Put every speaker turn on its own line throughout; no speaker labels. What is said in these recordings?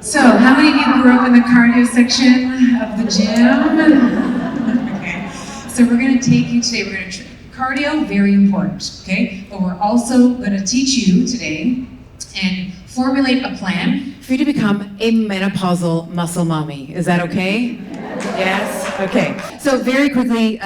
So, how many of you grew up in the cardio section of the gym? Okay. So we're going to take you today, cardio, very important, okay? But we're also going to teach you today and formulate a plan for you to become a menopausal muscle mommy. Is that okay? Yes? Okay. So very quickly,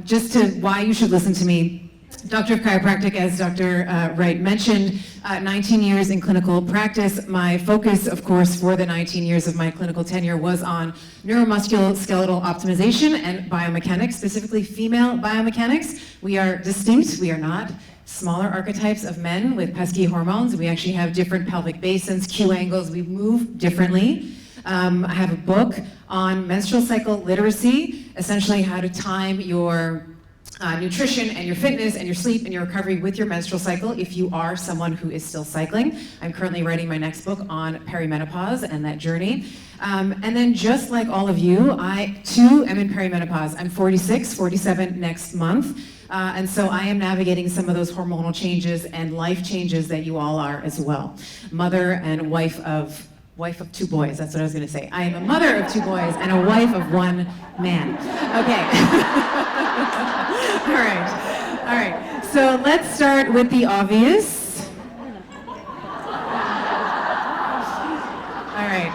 just to why you should listen to me. Doctor of chiropractic, as Dr. Wright mentioned, 19 years in clinical practice. My focus, of course, for the 19 years of my clinical tenure was on neuromusculoskeletal optimization and biomechanics, specifically female biomechanics. We are distinct. We are not smaller archetypes of men with pesky hormones. We actually have different pelvic basins, Q angles. We move differently. I have a book on menstrual cycle literacy, essentially how to time your nutrition and your fitness and your sleep and your recovery with your menstrual cycle if you are someone who is still cycling. I'm currently writing my next book on perimenopause and that journey. And then just like all of you, I too am in perimenopause. I'm 46, 47 next month. And so I am navigating some of those hormonal changes and life changes that you all are as well. Mother and wife of two boys, that's what I was gonna say. I am a mother of two boys and a wife of one man. Okay. All right, so let's start with the obvious. All right,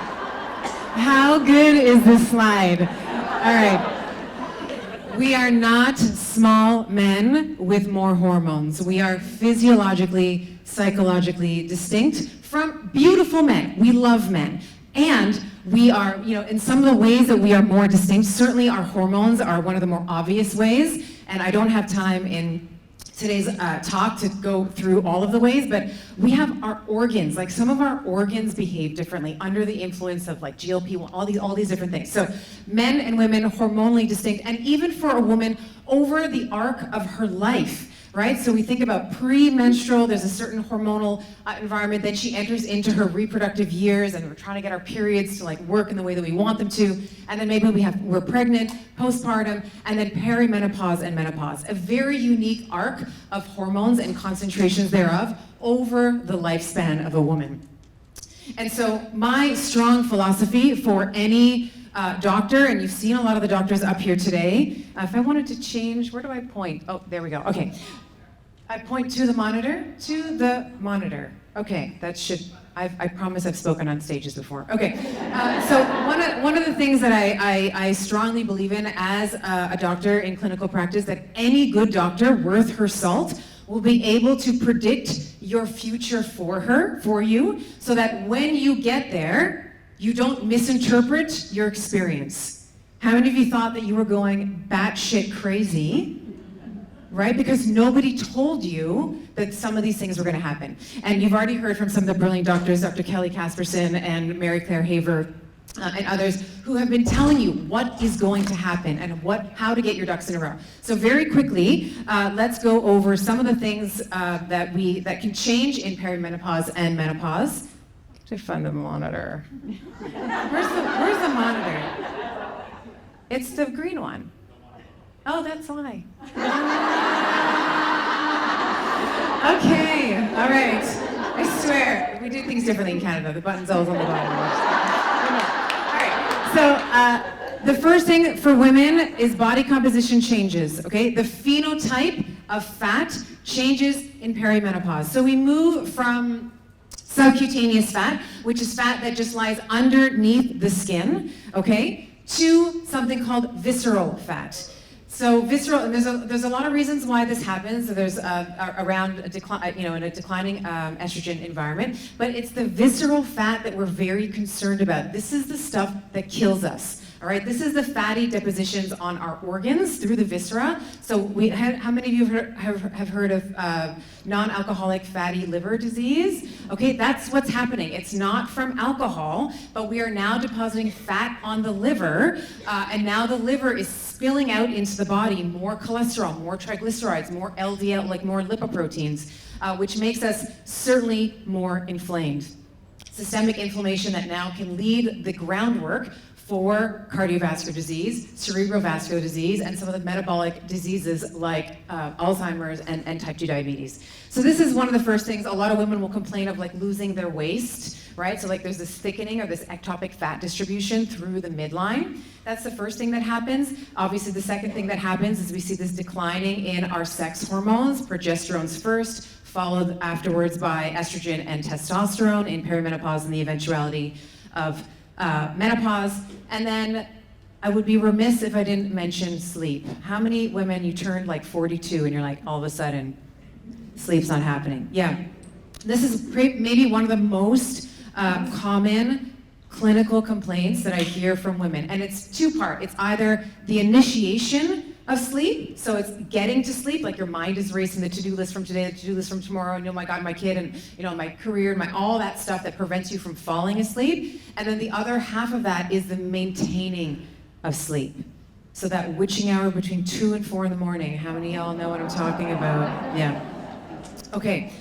how good is this slide? All right, we are not small men with more hormones. We are physiologically, psychologically distinct from beautiful men. We love men. And we are, in some of the ways that we are more distinct, certainly our hormones are one of the more obvious ways. And I don't have time in today's talk to go through all of the ways, but we have our organs, like some of our organs behave differently under the influence of like GLP-1, all these different things. So men and women hormonally distinct, and even for a woman over the arc of her life, right? So we think about pre-menstrual, there's a certain hormonal environment, then she enters into her reproductive years and we're trying to get our periods to like work in the way that we want them to. And then maybe we're pregnant, postpartum, and then perimenopause and menopause. A very unique arc of hormones and concentrations thereof over the lifespan of a woman. And so my strong philosophy for any doctor, and you've seen a lot of the doctors up here today. If I wanted to change, where do I point? Oh, there we go. Okay. I point to the monitor. To the monitor. Okay, that should, I promise I've spoken on stages before. Okay, so one of the things that I strongly believe in as a doctor in clinical practice, that any good doctor worth her salt will be able to predict your future for you, so that when you get there, you don't misinterpret your experience. How many of you thought that you were going batshit crazy, right? Because nobody told you that some of these things were gonna happen. And you've already heard from some of the brilliant doctors, Dr. Kelly Casperson and Mary Claire Haver, and others who have been telling you what is going to happen and how to get your ducks in a row. So very quickly, let's go over some of the things that can change in perimenopause and menopause. To find the monitor. Where's the monitor? It's the green one. Oh, that's why. Okay, all right. I swear, we do things differently in Canada. The button's always on the bottom. All right, so the first thing for women is body composition changes, okay? The phenotype of fat changes in perimenopause. So we move from subcutaneous fat, which is fat that just lies underneath the skin, okay, to something called visceral fat. So visceral, and there's a lot of reasons why this happens. So there's around a decline, in a declining estrogen environment, but it's the visceral fat that we're very concerned about. This is the stuff that kills us. All right, this is the fatty depositions on our organs through the viscera. So how many of you have heard of non-alcoholic fatty liver disease? Okay, that's what's happening. It's not from alcohol, but we are now depositing fat on the liver, and now the liver is spilling out into the body more cholesterol, more triglycerides, more LDL, like more lipoproteins, which makes us certainly more inflamed. Systemic inflammation that now can lead the groundwork for cardiovascular disease, cerebrovascular disease, and some of the metabolic diseases like Alzheimer's and type 2 diabetes. So this is one of the first things. A lot of women will complain of like losing their waist, right? So like there's this thickening or this ectopic fat distribution through the midline. That's the first thing that happens. Obviously, the second thing that happens is we see this declining in our sex hormones. Progesterone's first, followed afterwards by estrogen and testosterone in perimenopause and the eventuality of menopause. And then I would be remiss if I didn't mention sleep. How many women you turned like 42 and you're like, all of a sudden, sleep's not happening? Yeah. This is maybe one of the most common clinical complaints that I hear from women. And it's two-part. It's either the initiation of sleep, so it's getting to sleep, like your mind is racing, the to-do list from today, the to-do list from tomorrow, and oh my God, my kid, and my career, and all that stuff that prevents you from falling asleep. And then the other half of that is the maintaining of sleep. So that witching hour between 2 and 4 in the morning. How many of y'all know what I'm talking about? Yeah. Okay.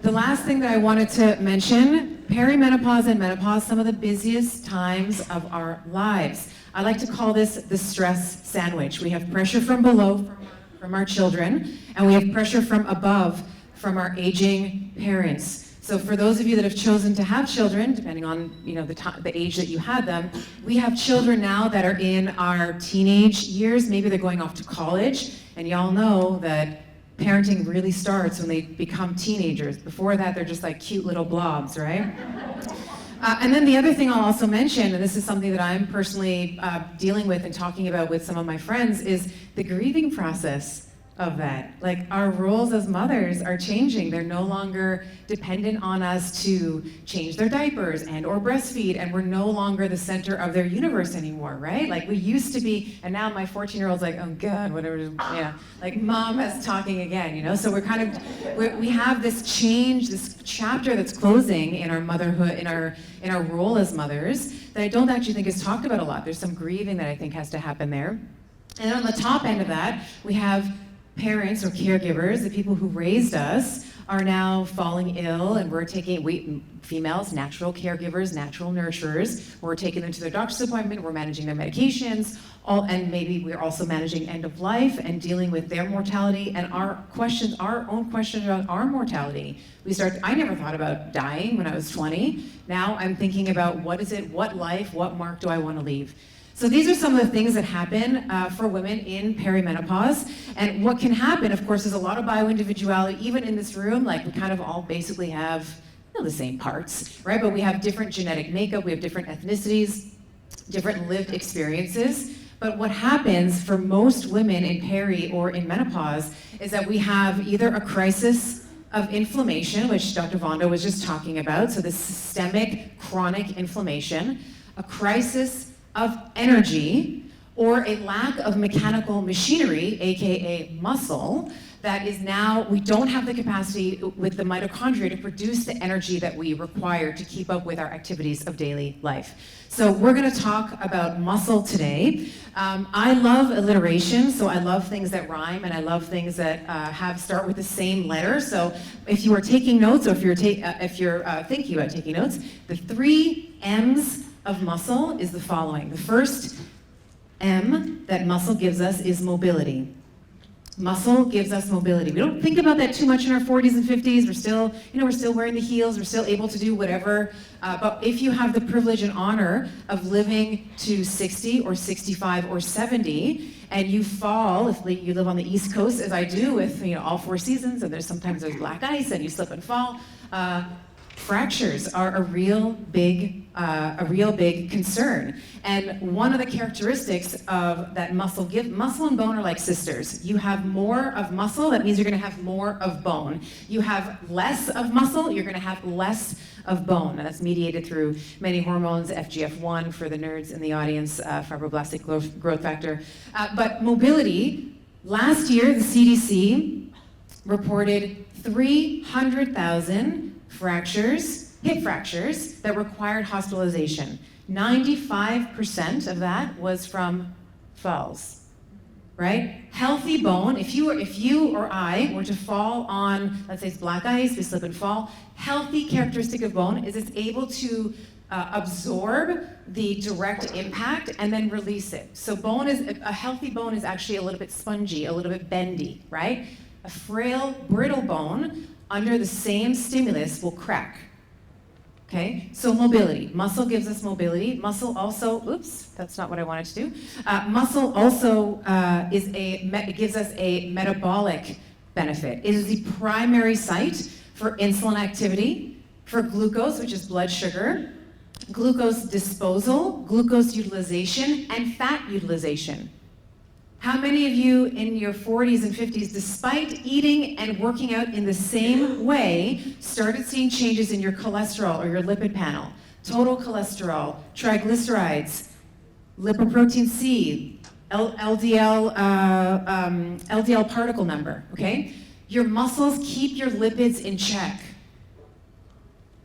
The last thing that I wanted to mention, perimenopause and menopause, some of the busiest times of our lives. I like to call this the stress sandwich. We have pressure from below, from our children, and we have pressure from above, from our aging parents. So for those of you that have chosen to have children, depending on the age that you had them, we have children now that are in our teenage years. Maybe they're going off to college, and y'all know that parenting really starts when they become teenagers. Before that, they're just like cute little blobs, right? And then the other thing I'll also mention, and this is something that I'm personally dealing with and talking about with some of my friends, is the grieving process of that. Like, our roles as mothers are changing. They're no longer dependent on us to change their diapers and or breastfeed, and we're no longer the center of their universe anymore, right? Like we used to be, and now my 14-year-old's like, oh God, whatever, yeah. Like mom is talking again, So we have this change, this chapter that's closing in our motherhood, in our role as mothers, that I don't actually think is talked about a lot. There's some grieving that I think has to happen there. And on the top end of that, we have parents or caregivers, the people who raised us, are now falling ill, and we're taking, females, natural caregivers, natural nurturers, we're taking them to their doctor's appointment, we're managing their medications, and maybe we're also managing end of life and dealing with their mortality and our own questions about our mortality. I never thought about dying when I was 20. Now I'm thinking about what life, what mark do I want to leave? So these are some of the things that happen for women in perimenopause. And what can happen, of course, is a lot of bioindividuality. Even in this room, like we kind of all basically have the same parts, right? But we have different genetic makeup, we have different ethnicities, different lived experiences. But what happens for most women in peri or in menopause is that we have either a crisis of inflammation, which Dr. Vonda was just talking about, so the systemic chronic inflammation, a crisis of energy, or a lack of mechanical machinery, AKA muscle, that is now, we don't have the capacity with the mitochondria to produce the energy that we require to keep up with our activities of daily life. So we're gonna talk about muscle today. I love alliteration, so I love things that rhyme, and I love things that start with the same letter. So if you are taking notes, or if you're thinking about taking notes, the 3 M's of muscle is the following. The first M that muscle gives us is mobility. Muscle gives us mobility. We don't think about that too much in our 40s and 50s. We're still wearing the heels. We're still able to do whatever. But if you have the privilege and honor of living to 60 or 65 or 70, and you fall, if you live on the East Coast, as I do, with all 4 seasons, and sometimes there's black ice, and you slip and fall. Fractures are a real big concern. And one of the characteristics of that muscle and bone are like sisters. You have more of muscle, that means you're gonna have more of bone. You have less of muscle, you're gonna have less of bone. And that's mediated through many hormones, FGF1 for the nerds in the audience, fibroblastic growth factor. But mobility, last year the CDC reported 300,000 hip fractures that required hospitalization. 95% of that was from falls, right? Healthy bone, if you or I were to fall on, let's say it's black ice, we slip and fall, healthy characteristic of bone is it's able to absorb the direct impact and then release it. So a healthy bone is actually a little bit spongy, a little bit bendy, right? A frail, brittle bone under the same stimulus will crack. Okay, so mobility. Muscle gives us mobility. Muscle also, oops, that's not what I wanted to do. Muscle also gives us a metabolic benefit. It is the primary site for insulin activity, for glucose, which is blood sugar, glucose disposal, glucose utilization, and fat utilization. How many of you in your 40s and 50s, despite eating and working out in the same way, started seeing changes in your cholesterol or your lipid panel? Total cholesterol, triglycerides, lipoprotein C, LDL particle number, okay? Your muscles keep your lipids in check.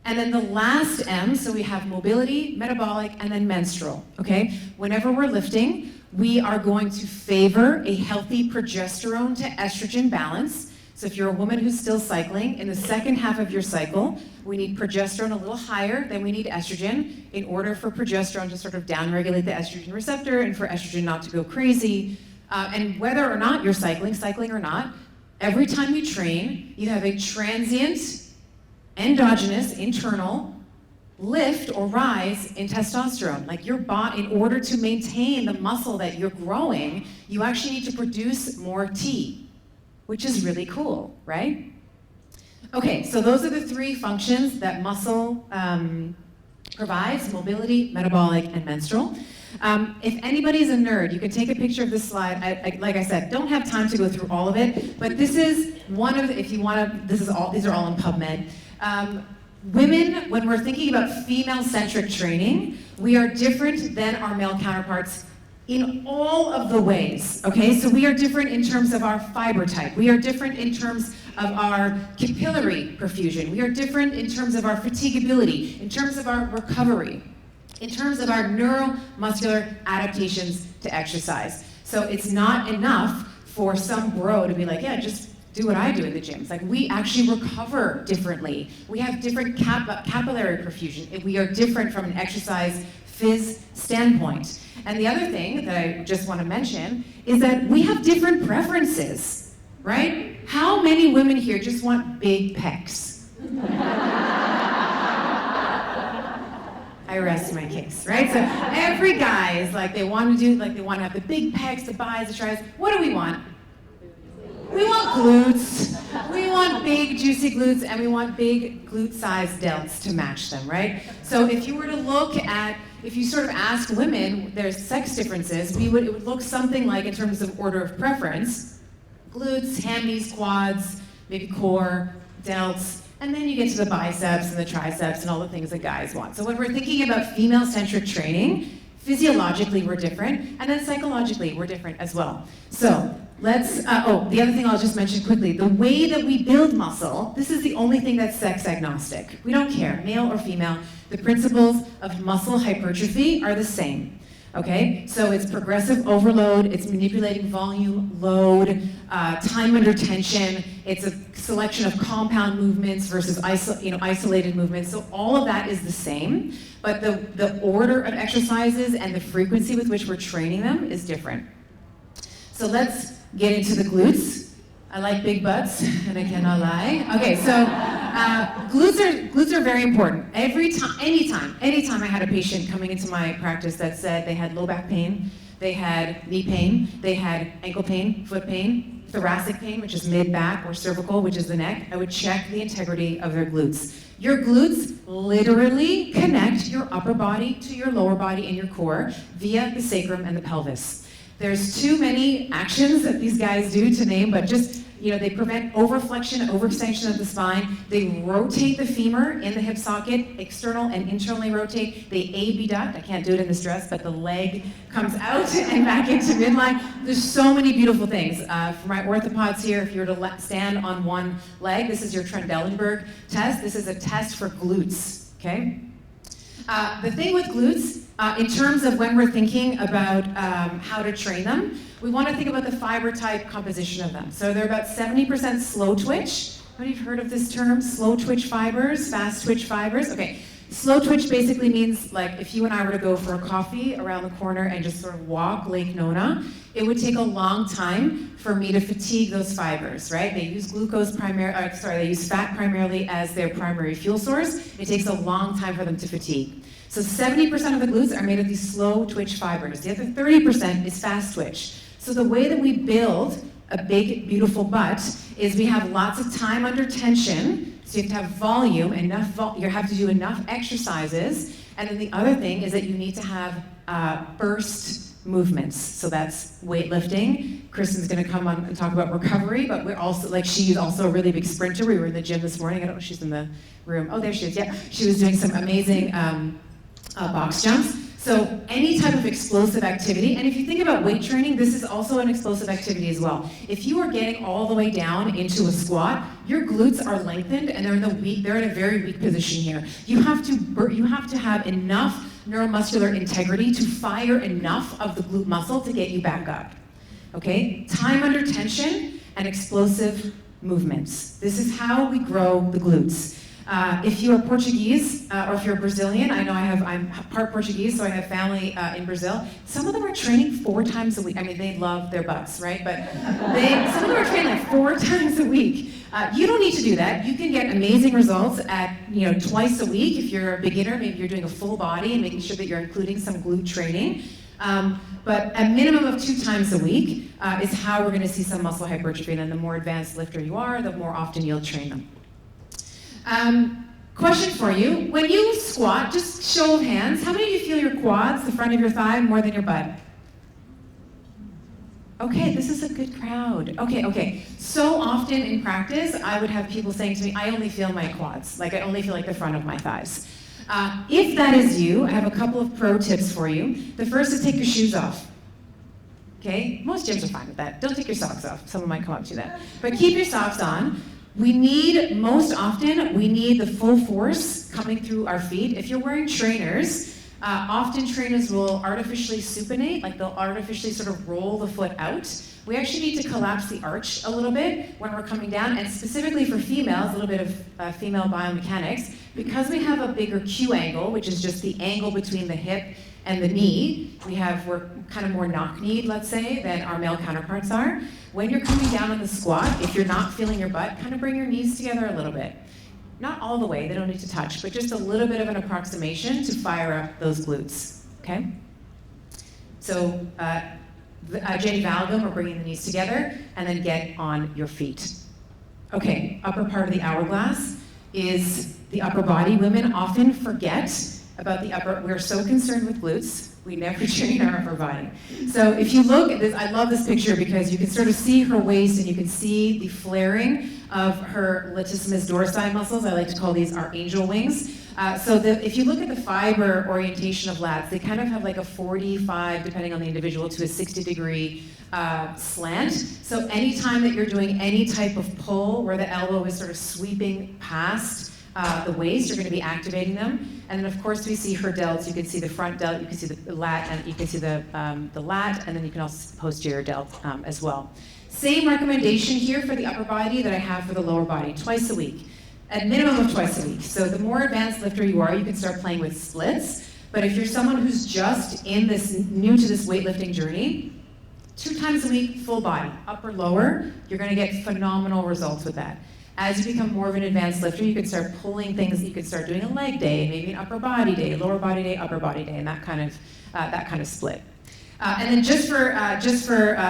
And then the last M, so we have mobility, metabolic, and then menstrual, okay? Whenever we're lifting, we are going to favor a healthy progesterone to estrogen balance. So if you're a woman who's still cycling, in the second half of your cycle, we need progesterone a little higher than we need estrogen in order for progesterone to sort of downregulate the estrogen receptor and for estrogen not to go crazy. And whether or not you're cycling or not, every time you train, you have a transient, endogenous, internal lift or rise in testosterone. Like your body, in order to maintain the muscle that you're growing, you actually need to produce more T, which is really cool, right? Okay, so those are the three functions that muscle provides: mobility, metabolic, and menstrual. If anybody's a nerd, you can take a picture of this slide. Like I said, don't have time to go through all of it, but this is one of the, if you want to, these are all in PubMed. Women, when we're thinking about female-centric training, we are different than our male counterparts in all of the ways, okay? So we are different in terms of our fiber type. We are different in terms of our capillary perfusion. We are different in terms of our fatigability, in terms of our recovery, in terms of our neuromuscular adaptations to exercise. So it's not enough for some bro to be like, yeah, just do what I do in the gym. It's like we actually recover differently. We have different capillary perfusion. We are different from an exercise phys standpoint. And the other thing that I just want to mention is that we have different preferences, right? How many women here just want big pecs? I rest my case, right? So every guy is like, they want to have the big pecs, the bis, the tris. What do we want? We want glutes, we want big juicy glutes, and we want big glute-sized delts to match them, right? So if you were to look at, if you sort of ask women their sex differences, it would look something like, in terms of order of preference, glutes, hammies, quads, maybe core, delts, and then you get to the biceps and the triceps and all the things that guys want. So when we're thinking about female-centric training, physiologically we're different, and then psychologically we're different as well. So let's, the other thing I'll just mention quickly, the way that we build muscle, this is the only thing that's sex agnostic. We don't care, male or female. The principles of muscle hypertrophy are the same, okay? So it's progressive overload, it's manipulating volume, load, time under tension, it's a selection of compound movements versus isolated movements. So all of that is the same, but the order of exercises and the frequency with which we're training them is different. So let's get into the glutes. I like big butts, and I cannot lie. Okay, so glutes are very important. Anytime I had a patient coming into my practice that said they had low back pain, they had knee pain, they had ankle pain, foot pain, thoracic pain, which is mid-back, or cervical, which is the neck, I would check the integrity of their glutes. Your glutes literally connect your upper body to your lower body and your core via the sacrum and the pelvis. There's too many actions that these guys do to name, but just, they prevent overflexion, overextension of the spine. They rotate the femur in the hip socket, external and internally rotate. They abduct, I can't do it in this dress, but the leg comes out and back into midline. There's so many beautiful things. For my orthopods here, if you were to stand on one leg, this is your Trendelenburg test. This is a test for glutes, okay? The thing with glutes, in terms of when we're thinking about how to train them, we want to think about the fiber type composition of them. So they're about 70% slow twitch. Have you heard of this term? Slow twitch fibers, fast twitch fibers? Okay, Slow twitch basically means like if you and I were to go for a coffee around the corner and just sort of walk Lake Nona, it would take a long time for me to fatigue those fibers, right? They use they use fat primarily as their primary fuel source. It takes a long time for them to fatigue. So 70% of the glutes are made of these slow twitch fibers. The other 30% is fast twitch. So the way that we build a big, beautiful butt is we have lots of time under tension. So you have to have volume, you have to do enough exercises. And then the other thing is that you need to have burst movements. So that's weightlifting. Kristen's gonna come on and talk about recovery, but we're also, she's also a really big sprinter. We were in the gym this morning. I don't know if she's in the room. Oh, there she is, yeah. She was doing some amazing box jumps. So any type of explosive activity, and if you think about weight training, this is also an explosive activity as well. If you are getting all the way down into a squat, your glutes are lengthened and they're in a very weak position here. You have to have enough neuromuscular integrity to fire enough of the glute muscle to get you back up. Okay? Time under tension and explosive movements. This is how we grow the glutes. If you are Portuguese or if you're Brazilian, I know I'm part Portuguese, so I have family in Brazil. Some of them are training 4 times a week. I mean, they love their butts, right? But some of them are training like 4 times a week. You don't need to do that. You can get amazing results at twice a week. If you're a beginner, maybe you're doing a full body and making sure that you're including some glute training. But a minimum of 2 times a week is how we're going to see some muscle hypertrophy. And then the more advanced lifter you are, the more often you'll train them. Question for you. When you squat, just show of hands, how many of you feel your quads, the front of your thigh, more than your butt? Okay, this is a good crowd. Okay. So often in practice, I would have people saying to me, I only feel my quads. Like I only feel like the front of my thighs. If that is you, I have a couple of pro tips for you. The first is take your shoes off. Okay? Most gyms are fine with that. Don't take your socks off. Someone might come up to you that. But keep your socks on. Most often, we need the full force coming through our feet. If you're wearing trainers, often trainers will artificially supinate, like they'll artificially sort of roll the foot out. We actually need to collapse the arch a little bit when we're coming down, and specifically for females, a little bit of female biomechanics, because we have a bigger Q angle, which is just the angle between the hip and the knee. We're kind of more knock-kneed, let's say, than our male counterparts are. When you're coming down on the squat, if you're not feeling your butt, kind of bring your knees together a little bit. Not all the way, they don't need to touch, but just a little bit of an approximation to fire up those glutes, okay? So, Jenny Valgum, we're bringing the knees together, and then get on your feet. Okay, upper part of the hourglass is the upper body. Women often forget about the upper. We're so concerned with glutes, we never train our upper body. So if you look at this, I love this picture because you can sort of see her waist and you can see the flaring of her latissimus dorsi muscles. I like to call these our angel wings. If you look at the fiber orientation of lats, they kind of have like a 45, depending on the individual, to a 60-degree slant. So anytime that you're doing any type of pull where the elbow is sort of sweeping past the waist, you're going to be activating them. And then of course we see her delts. You can see the front delt, you can see the lat, and you can see the lat, and then you can also see the posterior delt as well. Same recommendation here for the upper body that I have for the lower body, twice a week. At minimum of twice a week. So the more advanced lifter you are, you can start playing with splits. But if you're someone who's just new to this weightlifting journey, 2 times a week, full body, upper, lower, you're going to get phenomenal results with that. As you become more of an advanced lifter, you can start pulling things. You can start doing a leg day, maybe an upper body day, lower body day, upper body day, and that kind of split. And then just for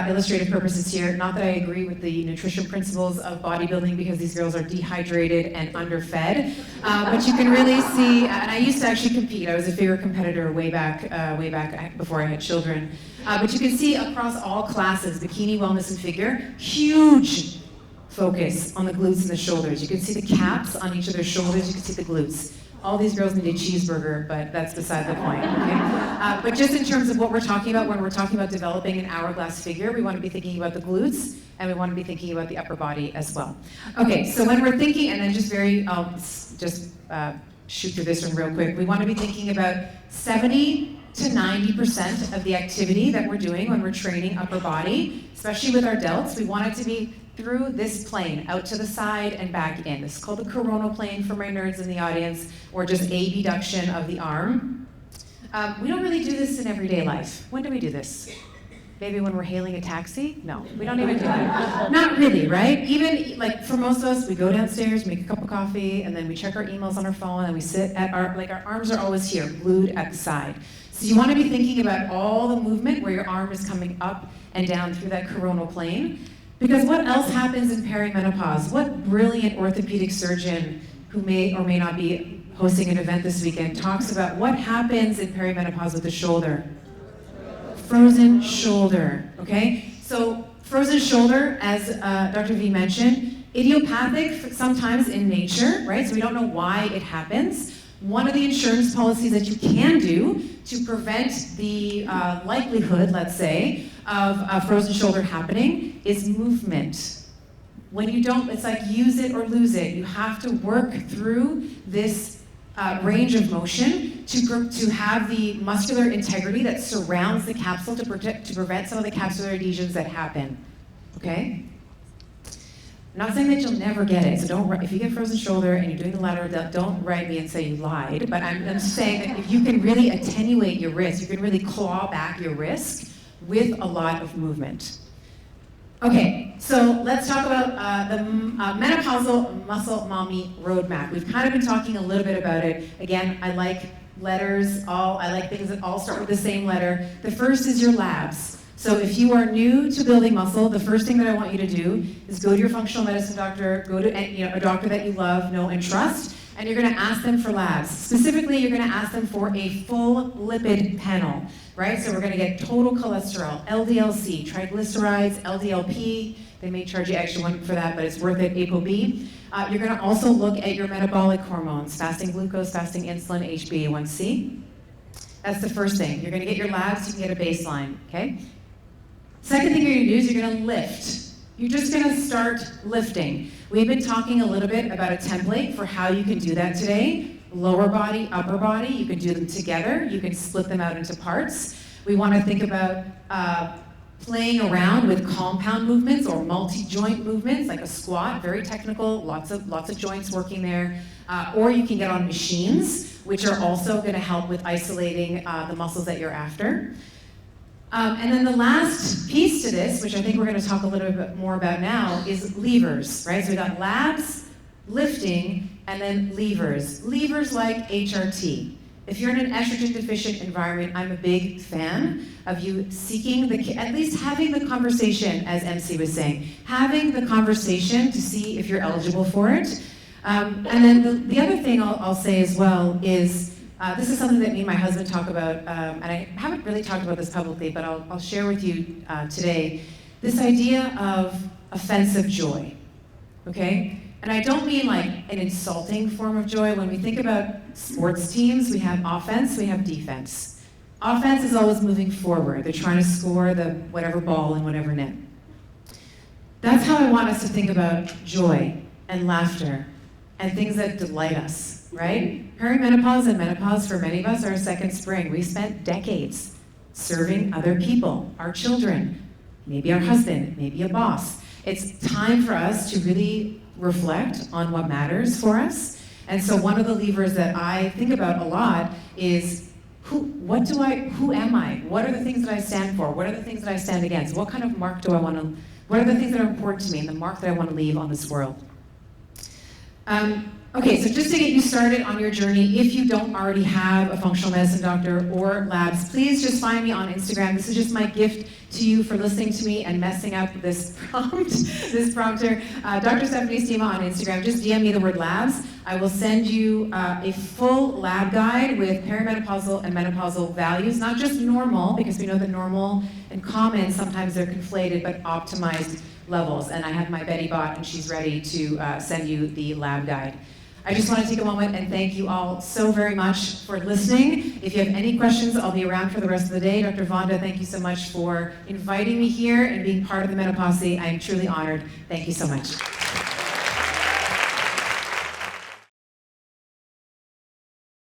illustrative purposes here, not that I agree with the nutrition principles of bodybuilding because these girls are dehydrated and underfed, but you can really see, and I used to actually compete. I was a figure competitor way back before I had children. But you can see across all classes, bikini, wellness, and figure, huge focus on the glutes and the shoulders. You can see the caps on each of their shoulders. You can see the glutes. All these girls need a cheeseburger, but that's beside the point, okay? But just in terms of what we're talking about, when we're talking about developing an hourglass figure, we want to be thinking about the glutes, and we want to be thinking about the upper body as well. Okay, so when we're thinking, and then just shoot through this one real quick, we want to be thinking about 70 to 90% of the activity that we're doing when we're training upper body, especially with our delts. We want it to be through this plane, out to the side and back in. This is called the coronal plane for my nerds in the audience, or just abduction of the arm. We don't really do this in everyday life. When do we do this? Maybe when we're hailing a taxi? No, we don't even do that. Not really, right? Even, like, for most of us, we go downstairs, make a cup of coffee, and then we check our emails on our phone, and we sit at our arms are always here, glued at the side. So you want to be thinking about all the movement where your arm is coming up and down through that coronal plane. Because what else happens in perimenopause? What brilliant orthopedic surgeon who may or may not be hosting an event this weekend talks about what happens in perimenopause with the shoulder? Frozen shoulder, okay? So frozen shoulder, as Dr. V mentioned, idiopathic sometimes in nature, right? So we don't know why it happens. One of the insurance policies that you can do to prevent the likelihood, let's say, of frozen shoulder happening is movement. When you don't, it's like use it or lose it. You have to work through this range of motion to have the muscular integrity that surrounds the capsule to prevent some of the capsular adhesions that happen, okay? I'm not saying that you'll never get it, so don't, if you get frozen shoulder and you're doing the lateral delt, don't write me and say you lied, but I'm saying that if you can really attenuate your risk, you can really claw back your risk with a lot of movement. Okay, so let's talk about the menopausal muscle mommy roadmap. We've kind of been talking a little bit about it. Again, I like letters, I like things that all start with the same letter. The first is your labs. So if you are new to building muscle, the first thing that I want you to do is go to your functional medicine doctor, go to a doctor that you love, know, and trust, and you're gonna ask them for labs. Specifically, you're gonna ask them for a full lipid panel, right? So we're gonna get total cholesterol, LDL-C, triglycerides, LDL-P. They may charge you extra one for that, but it's worth it, ApoB. You're gonna also look at your metabolic hormones, fasting glucose, fasting insulin, HbA1c. That's the first thing. You're gonna get your labs, you can get a baseline, okay? Second thing you're gonna do is you're gonna lift. You're just gonna start lifting. We've been talking a little bit about a template for how you can do that today. Lower body, upper body, you can do them together. You can split them out into parts. We wanna think about playing around with compound movements or multi-joint movements, like a squat, very technical, lots of joints working there. Or you can get on machines, which are also gonna help with isolating the muscles that you're after. And then the last piece to this, which I think we're going to talk a little bit more about now, is levers, right? So we got labs, lifting, and then levers. Levers like HRT. If you're in an estrogen deficient environment, I'm a big fan of you seeking at least having the conversation, as MC was saying, having the conversation to see if you're eligible for it. And then the other thing I'll say as well is, this is something that me and my husband talk about, and I haven't really talked about this publicly, but I'll share with you today, this idea of offensive joy, okay? And I don't mean like an insulting form of joy. When we think about sports teams, we have offense, we have defense. Offense is always moving forward. They're trying to score the whatever ball in whatever net. That's how I want us to think about joy and laughter and things that delight us, right? Perimenopause and menopause for many of us are a second spring. We spent decades serving other people, our children, maybe our husband, maybe a boss. It's time for us to really reflect on what matters for us. And so one of the levers that I think about a lot is who am I? What are the things that I stand for? What are the things that I stand against? What kind of mark do I want to, what are the things that are important to me and the mark that I want to leave on this world? Okay, so just to get you started on your journey, if you don't already have a functional medicine doctor or labs, please just find me on Instagram. This is just my gift to you for listening to me and messing up this prompter. Dr. Stephanie Estima on Instagram. Just DM me the word labs. I will send you a full lab guide with perimenopausal and menopausal values, not just normal, because we know that normal and common, sometimes they're conflated, but optimized levels. And I have my Betty bot, and she's ready to send you the lab guide. I just want to take a moment and thank you all so very much for listening. If you have any questions, I'll be around for the rest of the day. Dr. Vonda, thank you so much for inviting me here and being part of the Menopause. I am truly honored. Thank you so much.